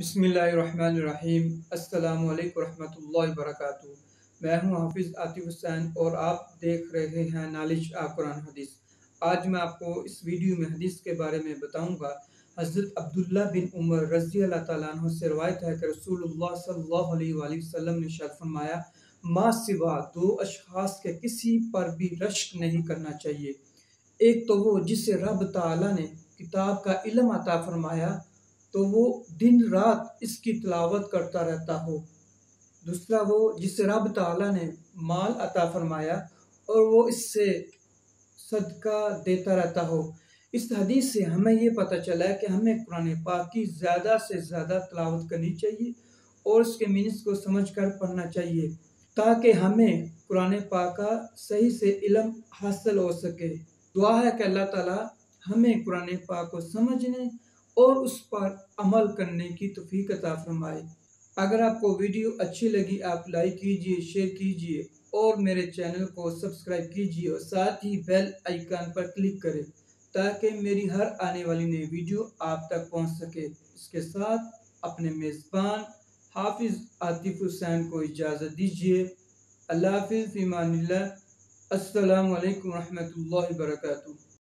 بسم اللہ الرحمن الرحیم۔ السلام علیکم ورحمۃ اللہ وبرکاتہ۔ میں ہوں حافظ عاطف حسین اور آپ دیکھ رہے ہیں نالج قرآن حدیث۔ آج میں آپ کو اس ویڈیو میں حدیث کے بارے میں بتاؤں گا۔ حضرت عبداللہ بن عمر رضی اللہ تعالیٰ عنہ سے روایت ہے کہ رسول اللہ صلی اللہ علیہ وآلہ وسلم نے ارشاد فرمایا، ما سوا دو اشخاص کے کسی پر بھی رشک نہیں کرنا چاہیے۔ ایک تو وہ جسے رب تعالیٰ نے کتاب کا علم عطا فرمایا تو وہ دن رات اس کی تلاوت کرتا رہتا ہو۔ دوسرا وہ جسے رب تعالیٰ نے مال عطا فرمایا اور وہ اس سے صدقہ دیتا رہتا ہو۔ اس حدیث سے ہمیں یہ پتہ چلا ہے کہ ہمیں قرآن پاک کی زیادہ سے زیادہ تلاوت کرنی چاہیے اور اس کے میننگز کو سمجھ کر پڑھنا چاہیے تاکہ ہمیں قرآن پاک کا صحیح سے علم حاصل ہو سکے۔ دعا ہے کہ اللہ تعالیٰ ہمیں قرآن پاک کو سمجھنے اور اس پر عمل کرنے کی توفیق عطا فرمائے۔ اگر آپ کو ویڈیو اچھی لگی آپ لائک کیجئے، شیئر کیجئے اور میرے چینل کو سبسکرائب کیجئے اور ساتھ ہی بیل آئیکن پر کلک کریں تاکہ میری ہر آنے والی نئی ویڈیو آپ تک پہنچ سکے۔ اس کے ساتھ اپنے میزبان حافظ عاطف حسین کو اجازت دیجئے۔ اللہ حافظ، فی امان اللہ۔ السلام علیکم ورحمۃ اللہ وبرکاتہ۔